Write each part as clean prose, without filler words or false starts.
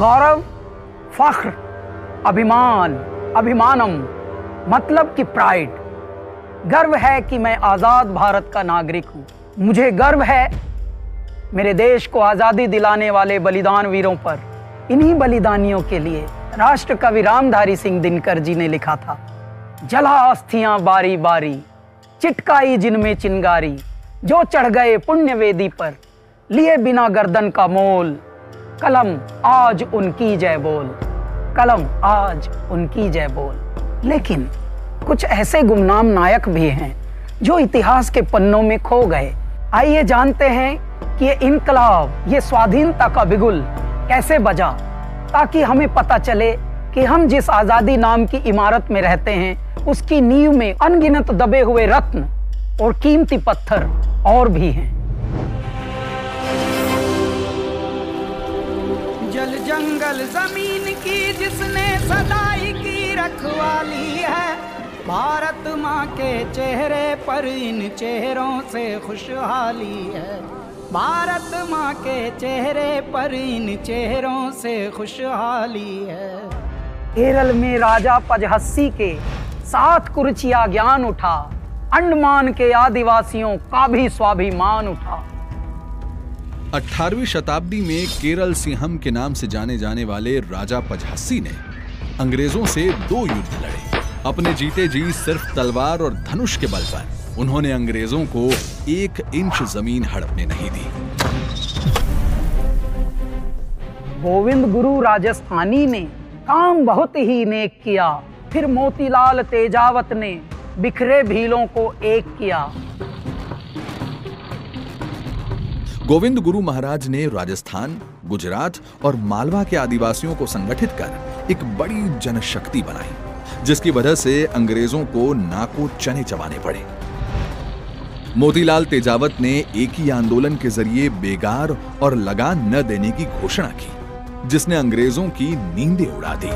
गौरव, फख्र, अभिमान, अभिमानम मतलब कि प्राइड। गर्व है कि मैं आज़ाद भारत का नागरिक हूँ। मुझे गर्व है मेरे देश को आज़ादी दिलाने वाले बलिदान वीरों पर। इन्हीं बलिदानियों के लिए राष्ट्र कवि रामधारी सिंह दिनकर जी ने लिखा था, जला अस्थियां बारी बारी, चिटकाई जिनमें चिंगारी, जो चढ़ गए पुण्य वेदी पर, लिए बिना गर्दन का मोल, कलम आज उनकी जय बोल, कलम आज उनकी जय बोल। लेकिन कुछ ऐसे गुमनाम नायक भी हैं जो इतिहास के पन्नों में खो गए। आइए जानते हैं कि ये इनकलाब, ये स्वाधीनता का बिगुल कैसे बजा, ताकि हमें पता चले कि हम जिस आजादी नाम की इमारत में रहते हैं उसकी नींव में अनगिनत दबे हुए रत्न और कीमती पत्थर और भी हैं। जल जंगल जमीन की जिसने सदाई की रखवाली है, भारत माँ के चेहरे पर इन चेहरों से खुशहाली है, भारत माँ के चेहरे पर इन चेहरों से खुशहाली है। केरल में राजा पजहस्सी के 7 कुर्चिया ज्ञान उठा, अंडमान के आदिवासियों का भी स्वाभिमान उठा। 18वीं शताब्दी में केरल सिंहम के नाम से जाने जाने वाले राजा पजहस्सी ने अंग्रेजों से 2 युद्ध लड़े। अपने जीते जी सिर्फ तलवार और धनुष के बल पर उन्होंने अंग्रेजों को 1 इंच जमीन हड़पने नहीं दी। गोविंद गुरु राजस्थानी ने काम बहुत ही नेक किया, फिर मोतीलाल तेजावत ने बिखरे भीलों को एक किया। गोविंद गुरु महाराज ने राजस्थान, गुजरात और मालवा के आदिवासियों को संगठित कर एक बड़ी जनशक्ति बनाई, जिसकी वजह से अंग्रेजों को नाको चने चबाने पड़े। मोतीलाल तेजावत ने एक ही आंदोलन के जरिए बेगार और लगान न देने की घोषणा की, जिसने अंग्रेजों की नींदें उड़ा दी।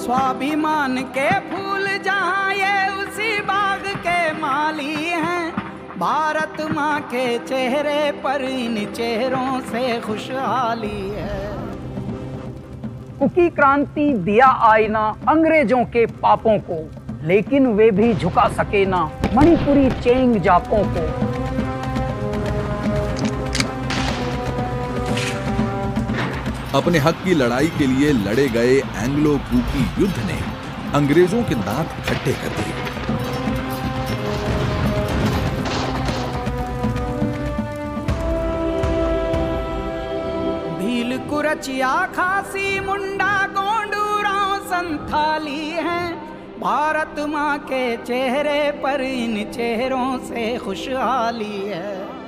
स्वाभिमान के फूल जहाँ ये उसी बाग के माली हैं, भारत माँ के चेहरे पर इन चेहरों से खुशहाली है। कुकी क्रांति दिया आईना अंग्रेजों के पापों को, लेकिन वे भी झुका सके ना मणिपुरी चेंग जापों को। अपने हक की लड़ाई के लिए लड़े गए एंग्लो कुकी युद्ध ने अंग्रेजों के दांत खट्टे कर दिए। भील, कुरचिया, खासी, मुंडा, गोंडूराव, संथाली हैं, भारत माँ के चेहरे पर इन चेहरों से खुशहाली है।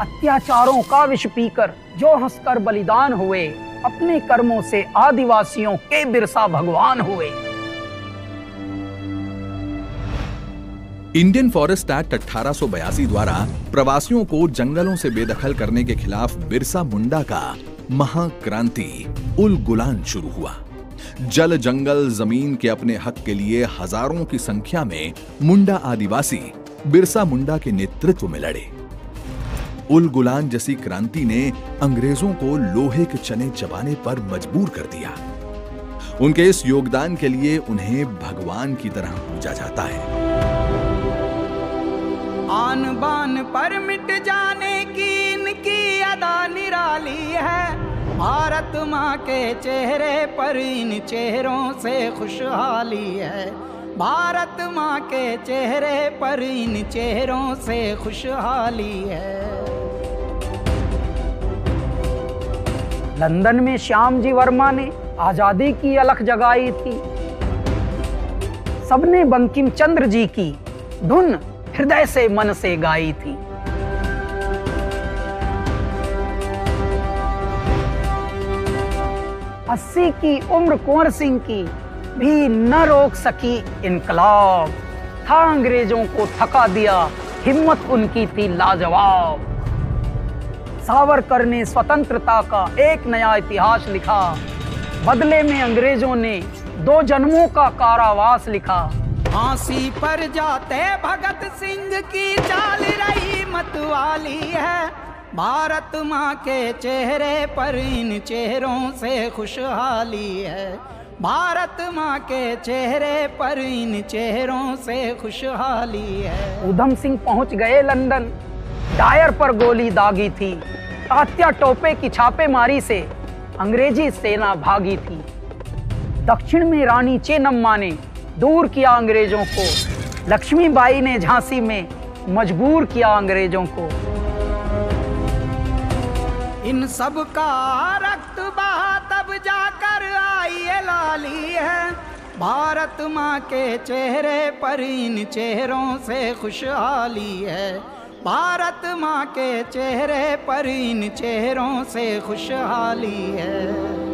अत्याचारों का विष पीकर जो हंसकर बलिदान हुए, अपने कर्मों से आदिवासियों के बिरसा भगवान हुए। इंडियन फॉरेस्ट एक्ट 1882 द्वारा प्रवासियों को जंगलों से बेदखल करने के खिलाफ बिरसा मुंडा का महाक्रांति उल गुलान शुरू हुआ। जल, जंगल, जमीन के अपने हक के लिए हजारों की संख्या में मुंडा आदिवासी बिरसा मुंडा के नेतृत्व में लड़े। उल गुलान जैसी क्रांति ने अंग्रेजों को लोहे के चने चबाने पर मजबूर कर दिया। उनके इस योगदान के लिए उन्हें भगवान की तरह पूजा जाता है। आन बान पर मिट जाने की इनकी अदा निराली है, भारत माँ के चेहरे पर इन चेहरों से खुशहाली है, भारत माँ के चेहरे पर इन चेहरों से खुशहाली है। लंदन में श्यामजी वर्मा ने आजादी की अलख जगाई थी। सबने बंकिम चंद्र जी की धुन हृदय से मन से गाई थी। अस्सी की उम्र कुंवर सिंह की भी न रोक सकी इनकलाब, था अंग्रेजों को थका दिया, हिम्मत उनकी थी लाजवाब। सावरकर ने स्वतंत्रता का एक नया इतिहास लिखा, बदले में अंग्रेजों ने 2 जन्मों का कारावास लिखा। फांसी पर जाते भगत सिंह की चाल रही मतवाली है, भारत माँ के चेहरे पर इन चेहरों से खुशहाली है, भारत माँ के चेहरे पर इन चेहरों से खुशहाली है। ऊधम सिंह पहुंच गए लंदन, डायर पर गोली दागी थी, तात्या टोपे की छापेमारी से अंग्रेजी सेना भागी थी। दक्षिण में रानी चेन्नम्मा ने दूर किया अंग्रेजों को, लक्ष्मीबाई ने झांसी में मजबूर किया अंग्रेजों को। इन सब का रक्त बहा तब जाकर आई ये लाली है, भारत माँ के चेहरे पर इन चेहरों से खुशहाली है, भारत माँ के चेहरे पर इन चेहरों से खुशहाली है।